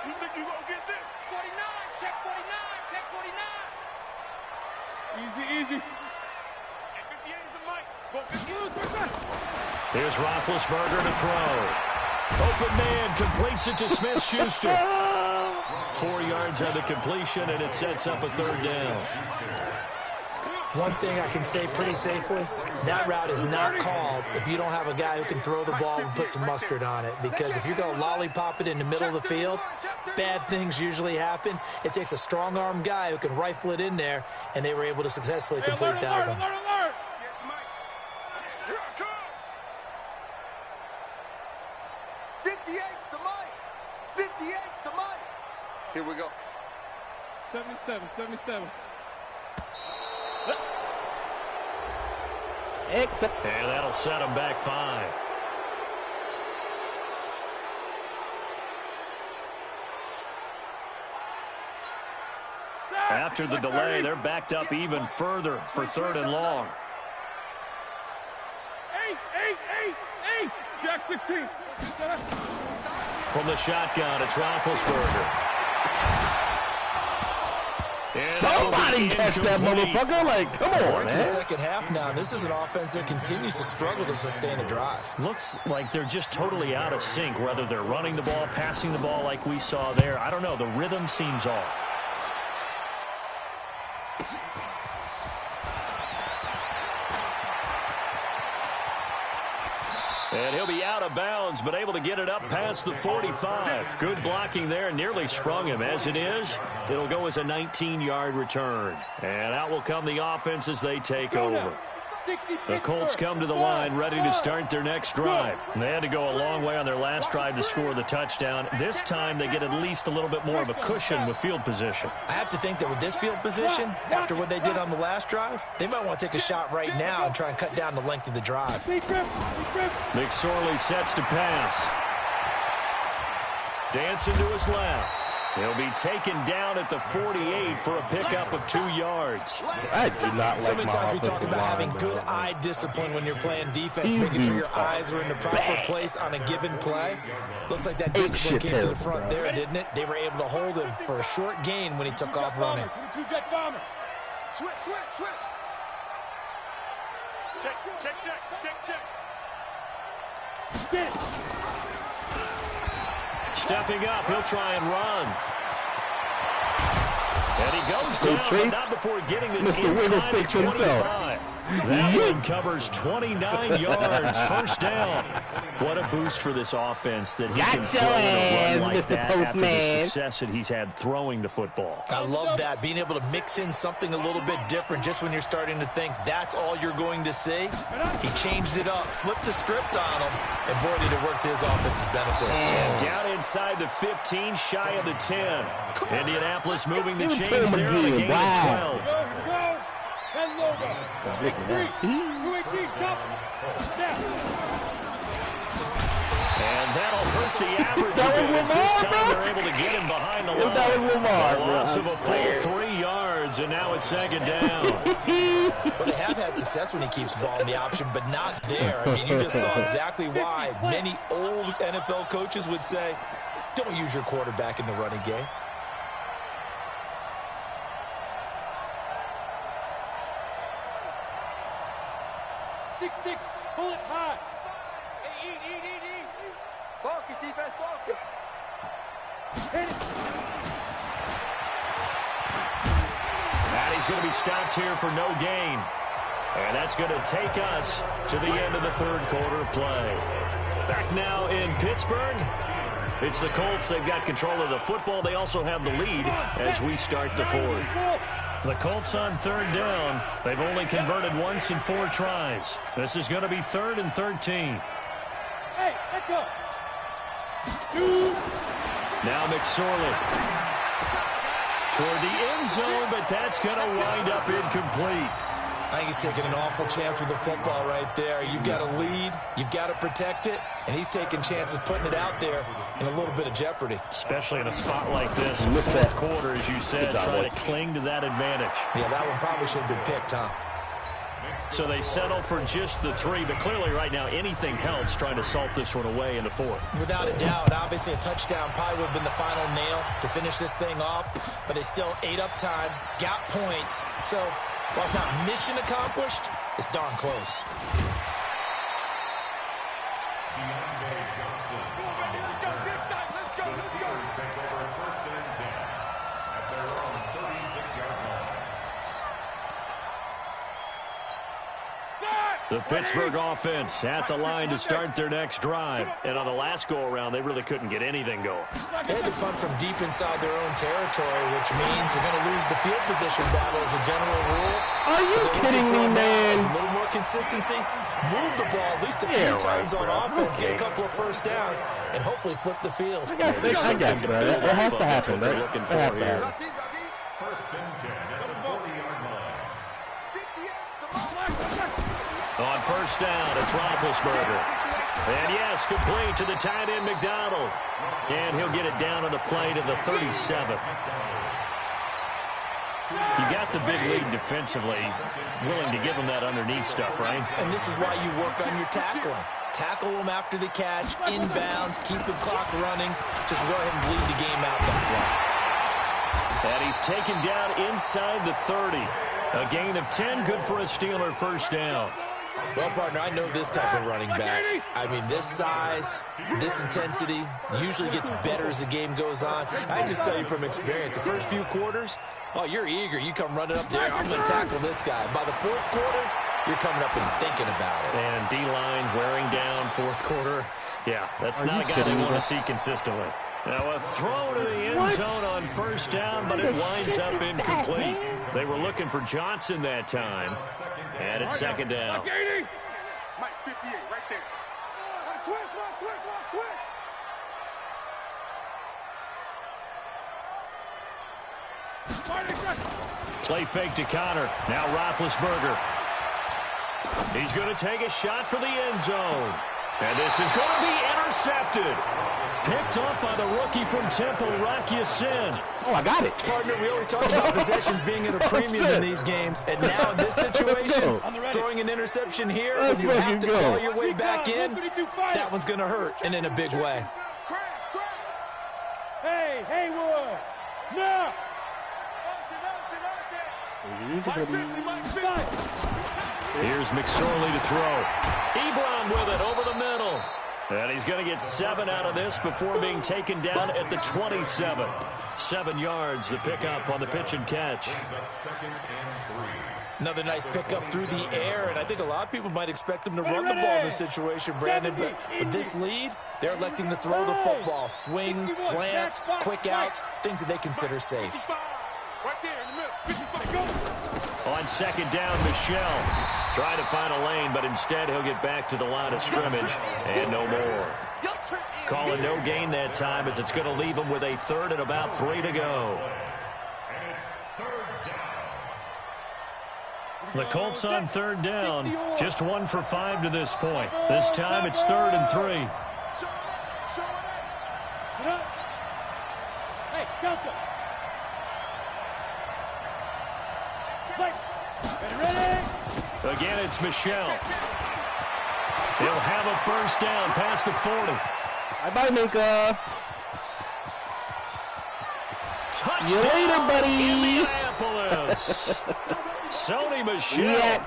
You think you gonna get this? 49, check 49, check 49. Easy, easy. And 58 is a mic. Here's Roethlisberger to throw. Open man completes it to Smith-Schuster. 4 yards on the completion, and it sets up a 3rd down. One thing I can say pretty safely, that route is not called if you don't have a guy who can throw the ball and put some mustard on it. Because if you're going to lollipop it in the middle of the field, bad things usually happen. It takes a strong-arm guy who can rifle it in there, and they were able to successfully complete that one. 58's the mic. 58's the mic. Here we go. 77. And that'll set them back 5. After the delay, they're backed up even further for 3rd and long. 8. Jack 16. From the shotgun, it's Roethlisberger. Somebody catch that motherfucker. Like, come on, We're into the man. second half now. This is an offense that continues to struggle to sustain a drive. Looks like they're just totally out of sync, whether they're running the ball, passing the ball like we saw there. I don't know. The rhythm seems off. And he'll be out of bounds, but able to get it up past the 45. Good blocking there, nearly sprung him. As it is, it'll go as a 19-yard return. And out will come the offense as they take over. The Colts come to the line ready to start their next drive. They had to go a long way on their last drive to score the touchdown. This time they get at least a little bit more of a cushion with field position. I have to think that with this field position, after what they did on the last drive, they might want to take a shot right now and try and cut down the length of the drive. McSorley sets to pass. Dancing to his left. He'll be taken down at the 48 for a pickup of 2 yards. I do not like So many times we talk about having good eye discipline when you're playing defense, making sure your eyes are in the proper place on a given play. Looks like that discipline came to the front there, didn't it? They were able to hold him for a short gain when he took off running. Switch. Check. Stepping up, he'll try and run. And he goes down, but not before getting this inside the 25. That one covers 29 yards, first down. What a boost for this offense that he can throw in a run like that after the success that he's had throwing the football. I love that, being able to mix in something a little bit different just when you're starting to think that's all you're going to see. He changed it up, flipped the script on him, and boy, did it work to his offense's benefit. And down inside the 15, shy of the 10. Indianapolis moving the chains there on a gain of 12. And that'll hurt the average a bit, as this time they're able to get him behind the line. A loss of a full 3 yards, and now it's 2nd down. Well, they have had success when he keeps the ball in the option, but not there. I mean, you just saw exactly why many old NFL coaches would say, don't use your quarterback in the running game. Six, pull it high. Hey, eat. Focus, defense, focus. Hit it. And he's going to be stopped here for no gain. And that's going to take us to the end of the 3rd quarter play. Back now in Pittsburgh. It's the Colts. They've got control of the football. They also have the lead as we start the 4th. The Colts on 3rd down. They've only converted once in 4 tries. This is going to be 3rd and 13. Hey, let's go. Now McSorley toward the end zone, but that's going to wind up incomplete. I think he's taking an awful chance with the football right there. You've got to lead, you've got to protect it, and he's taking chances putting it out there in a little bit of jeopardy. Especially in a spot like this, fourth quarter, as you said, trying to cling to that advantage. Yeah, that one probably should have been picked, huh? So they settle for just the 3, but clearly right now anything helps trying to salt this one away in the 4th. Without a doubt, obviously a touchdown probably would have been the final nail to finish this thing off, but they still ate up time, got points. So while it's not mission accomplished, it's darn close. The Pittsburgh offense at the line to start their next drive. And on the last go-around, they really couldn't get anything going. They had to punt from deep inside their own territory, which means you're going to lose the field position battle as a general rule. Are you kidding me, man? A little more consistency. Move the ball at least a few times on offense. Get a couple of first downs, and hopefully flip the field. I guess, bro. It has to happen, right? Looking for here. First and 10 at the 40-yard line. On first down, it's Roethlisberger. And yes, complete to the tight end, McDonald. And he'll get it down on the play to the 37. You got the big lead defensively, willing to give them that underneath stuff, right? And this is why you work on your tackling. Tackle them after the catch, inbounds, keep the clock running. Just go ahead and bleed the game out that way. And he's taken down inside the 30. A gain of 10, good for a Steeler first down. Well, partner, I know this type of running back. I mean, this size, this intensity usually gets better as the game goes on. I just tell you from experience, the first few quarters, oh, you're eager. You come running up there, I'm going to tackle this guy. By the fourth quarter, you're coming up and thinking about it. And D-line wearing down fourth quarter. Yeah, that's not a guy they want to see consistently. Now a throw to the end zone on first down, but it winds up incomplete. They were looking for Johnson that time. And it's second down. Mike 58 right there. Switch. Play fake to Connor. Now Roethlisberger. He's going to take a shot for the end zone. And this is going to be intercepted. Picked up by the rookie from Temple, Rock Ya-Sin. Oh, I got it. Partner, we always talk about possessions being at a premium in these games. And now in this situation, throwing an interception here, when you have to claw your way back in, that one's going to hurt, and in a big way. Hey, Haywood. No. Here's McSorley to throw. Ebron with it over the middle. And he's going to get 7 out of this before being taken down at the 27. 7 yards, the pickup on the pitch and catch. Another nice pickup through the air, and I think a lot of people might expect them to run the ball in this situation, Brandon. But with this lead, they're electing to throw the football. Swings, slants, quick outs, things that they consider safe. On second down, Michel trying to find a lane, but instead he'll get back to the line of scrimmage and no more. Calling no gain that time as it's going to leave him with a third and about 3 to go. The Colts on third down, just 1 for 5 to this point. This time it's 3rd and 3. Hey, Delta. Again, it's Michel. He'll have a first down past the 40. Bye-bye, Minka. Touchdown, you later, buddy. Indianapolis. Sony Michel,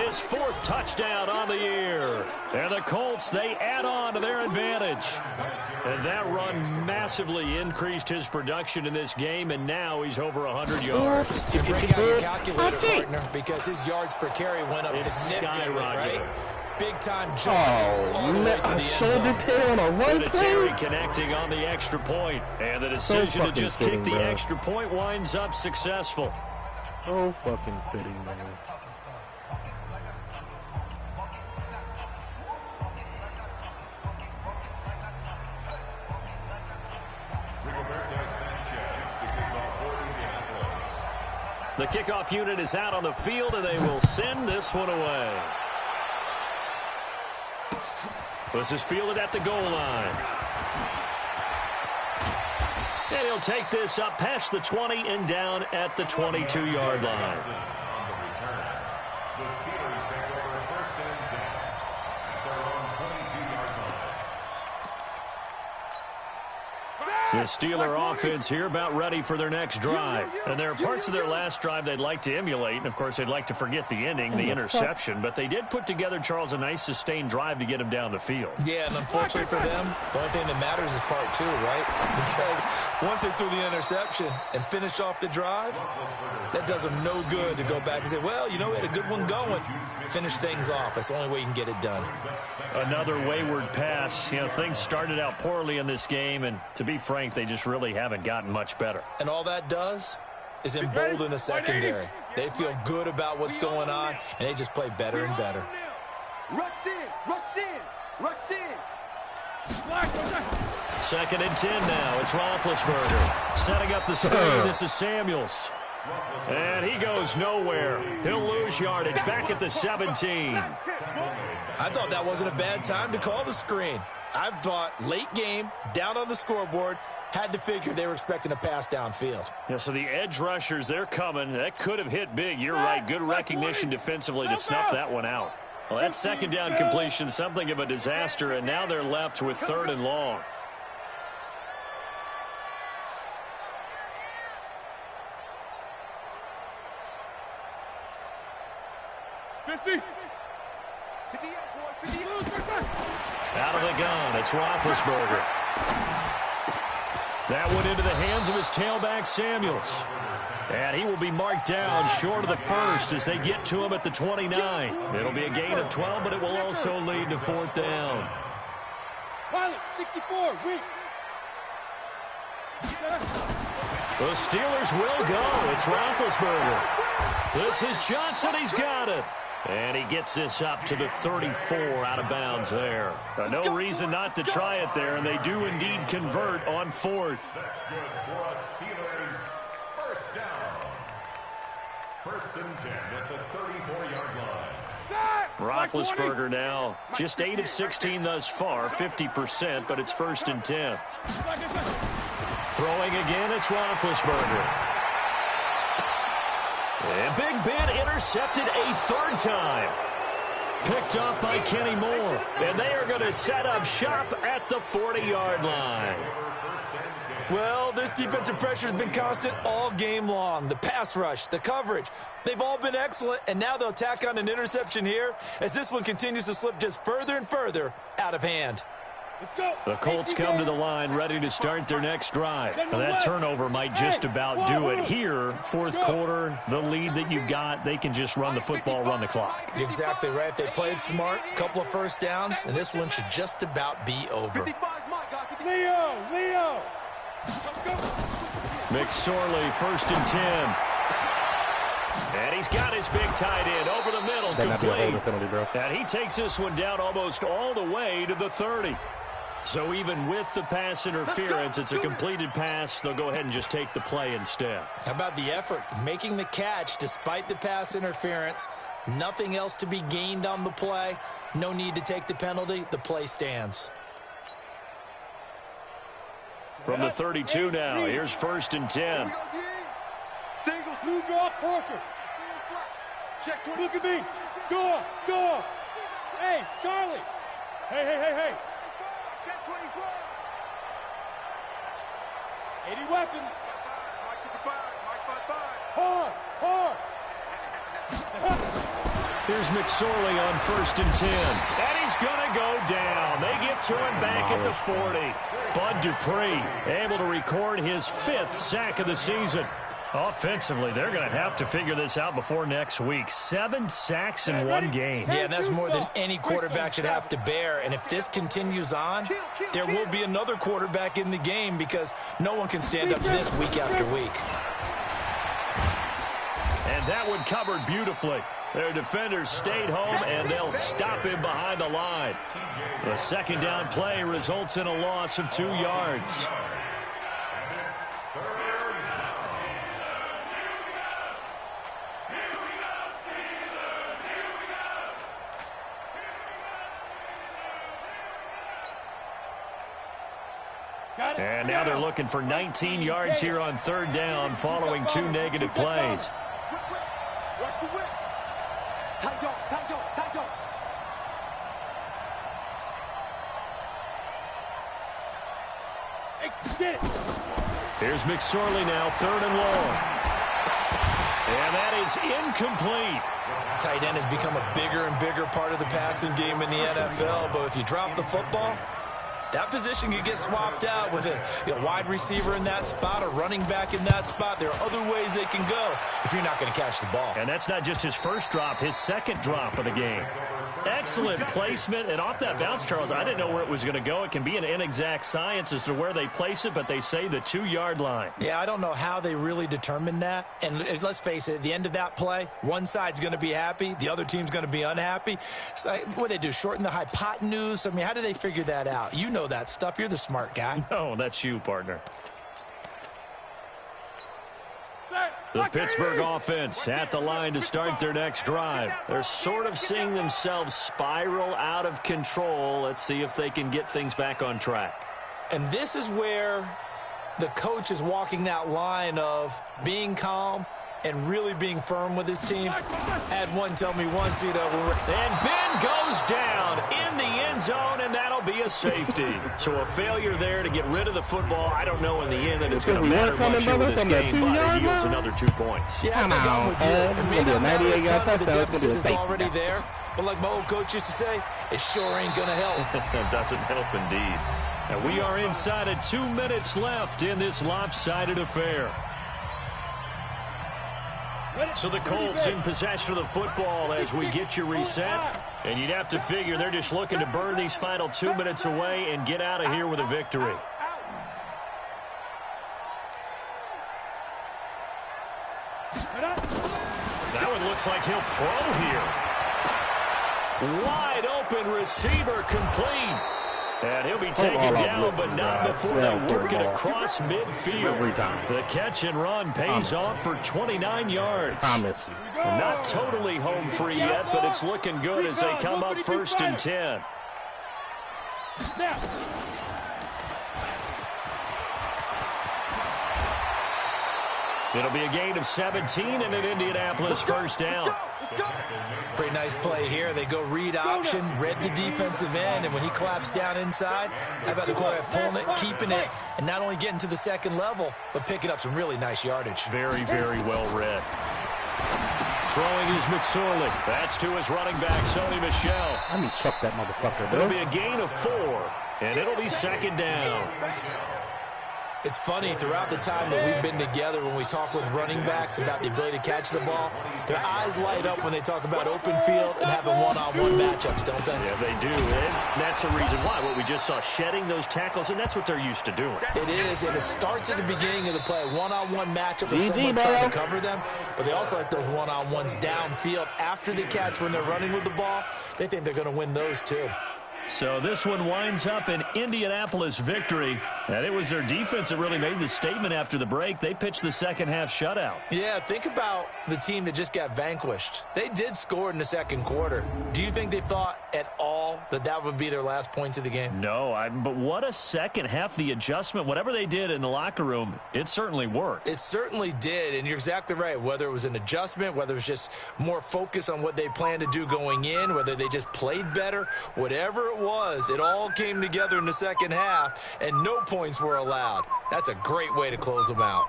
his 4th touchdown on the year. And the Colts, they add on to their advantage. And that run massively increased his production in this game, and now he's over 100 yards. You break out your calculator, partner, because his yards per carry went up significantly, right? Big-time jaunt all the way to the end zone. Terry connecting on the extra point, and the decision to just kick the extra point winds up successful. So fucking fitting, man. The kickoff unit is out on the field, and they will send this one away. This is fielded at the goal line. And he'll take this up past the 20 and down at the 22-yard line. On the return, the Steelers take over 1st and 10 at their own 22-yard line. The Steeler offense here about ready for their next drive. And there are parts of their last drive they'd like to emulate. And, of course, they'd like to forget the ending, the interception. But they did put together, Charles, a nice sustained drive to get him down the field. Yeah, and unfortunately for them, the only thing that matters is part 2, right? Because once they threw the interception and finished off the drive, that does them no good to go back and say, well, you know, we had a good one going. Finish things off. That's the only way you can get it done. Another wayward pass. You know, things started out poorly in this game, and to be frank, they just really haven't gotten much better. And all that does is embolden the secondary. They feel good about what's going on, and they just play better and better. Rush in, rush in, rush in. 2nd and 10 now. It's Roethlisberger setting up the screen. This is Samuels. And he goes nowhere. He'll lose yardage back at the 17. I thought that wasn't a bad time to call the screen. I thought late game, down on the scoreboard, had to figure they were expecting a pass downfield. Yeah, so the edge rushers, they're coming. That could have hit big. You're right. Good recognition defensively to snuff that one out. Well, that 2nd down completion, something of a disaster, and now they're left with 3rd and long. Out of the gun, it's Roethlisberger. That went into the hands of his tailback, Samuels. And he will be marked down short of the 1st as they get to him at the 29. It'll be a gain of 12, but it will also lead to 4th down. Pilot, 64, weak. The Steelers will go. It's Roethlisberger. This is Johnson. He's got it. And he gets this up to the 34 out of bounds there. No reason not to try it there, and they do indeed convert on 4th. That's good for us Steelers. 1st down. 1st and 10 at the 34-yard line. Roethlisberger now just 8 of 16 thus far, 50%, but it's 1st and 10. Throwing again, it's Roethlisberger. And Big Ben intercepted a 3rd time. Picked off by Kenny Moore. And they are going to set up shop at the 40-yard line. Well, this defensive pressure has been constant all game long. The pass rush, the coverage, they've all been excellent. And now they'll tack on an interception here as this one continues to slip just further and further out of hand. The Colts come to the line ready to start their next drive. Now, that turnover might just about do it here. 4th quarter, the lead that you've got, they can just run the football, run the clock. Exactly right. They played smart, couple of 1st downs, and this one should just about be over. Leo! McSorley, 1st and 10. And he's got his big tight end over the middle, complete. And he takes this one down almost all the way to the 30. So even with the pass interference, it's a completed pass. They'll go ahead and just take the play instead. How about the effort? Making the catch despite the pass interference. Nothing else to be gained on the play. No need to take the penalty. The play stands. From the 32 now, here's 1st and 10. Single, through draw, Parker. Check, look at me. Go up. Hey, Charlie. Hey. Check 24. 80 weapon. Mike to the 5. Hard. Here's McSorley on 1st and 10. And he's going to go down. They get to him back at the 40. Bud Dupree able to record his 5th sack of the season. Offensively, they're going to have to figure this out before next week. 7 sacks in one game. Yeah, and that's more than any quarterback should have to bear. And if this continues on, there will be another quarterback in the game because no one can stand up to this week after week. And that one covered beautifully. Their defenders stayed home, and they'll stop him behind the line. The 2nd down play results in a loss of 2 yards. And now they're looking for 19 yards here on third down following 2 negative plays. Watch the whip. Tight dog, tight dog, tight dog. Get it. Here's McSorley now, 3rd and long. And that is incomplete. Tight end has become a bigger and bigger part of the passing game in the NFL, but if you drop the football, that position could get swapped out with a wide receiver in that spot, a running back in that spot. There are other ways they can go if you're not going to catch the ball. And that's not just his first drop, his second drop of the game. Excellent placement, and off that bounce, Charles, I didn't know where it was going to go. It can be an inexact science as to where they place it, but they say the 2-yard line. Yeah, I don't know how they really determined that. And let's face it, at the end of that play, one side's going to be happy, the other team's going to be unhappy. It's like, what do they do, shorten the hypotenuse? I mean, how do they figure that out? You know that stuff. You're the smart guy. No, that's you, partner. The Pittsburgh offense at the line to start their next drive. They're sort of seeing themselves spiral out of control. Let's see if they can get things back on track. And this is where the coach is walking that line of being calm and really being firm with his team. Had one tell me once, you know. And Ben goes down in the end zone, and that'll be a safety. So a failure there to get rid of the football. I don't know in the end that it's going to matter much here with this game, but it yields another 2 points. Yeah, I think I'm with you. It may not matter a ton of the deficit is already there, but like my old coach used to say, it sure ain't going to help. It doesn't help indeed. And we are inside of 2 minutes left in this lopsided affair. So the Colts in possession of the football as we get you reset. And you'd have to figure they're just looking to burn these final 2 minutes away and get out of here with a victory. That one looks like he'll throw here. Wide open receiver complete. And he'll be taken down, but not before they work it across midfield. The catch and run pays off for 29 yards. Not totally home free yet, but it's looking good as they come up 1st and 10. It'll be a gain of 17 and an Indianapolis first down. Pretty nice play here. They go read option, read the defensive end, and when he collapsed down inside, how about the quarterback pulling it, keeping it, and not only getting to the second level, but picking up some really nice yardage. Very, very well read. Throwing is McSorley. That's to his running back, Sony Michel. Let me chuck that motherfucker, bro. It'll be a gain of 4, and it'll be 2nd down. It's funny, throughout the time that we've been together, when we talk with running backs about the ability to catch the ball, their eyes light up when they talk about open field and having one-on-one matchups, don't they? Yeah, they do, and that's the reason why. What we just saw, shedding those tackles, and that's what they're used to doing. It is, and it starts at the beginning of the play, one-on-one matchup of someone trying to cover them, but they also like those one-on-ones downfield after the catch when they're running with the ball. They think they're going to win those, too. So this one winds up an Indianapolis victory. And it was their defense that really made the statement after the break. They pitched the second half shutout. Yeah, think about the team that just got vanquished. They did score in the second quarter. Do you think they thought at all that that would be their last points of the game? No, but what a second half. The adjustment, whatever they did in the locker room, it certainly worked. It certainly did, and you're exactly right. Whether it was an adjustment, whether it was just more focus on what they planned to do going in, whether they just played better, whatever it was, it all came together in the second half, and no points were allowed. That's a great way to close them out.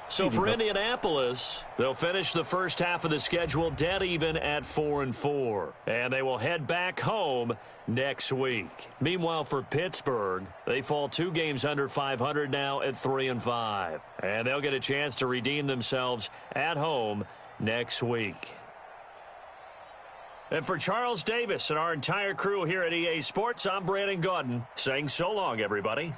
So for Indianapolis, they'll finish the first half of the schedule dead even at 4-4. And they will head back home next week. Meanwhile, for Pittsburgh, they fall 2 games under 500 now at 3-5. And they'll get a chance to redeem themselves at home next week. And for Charles Davis and our entire crew here at EA Sports, I'm Brandon Gaudin saying so long, everybody.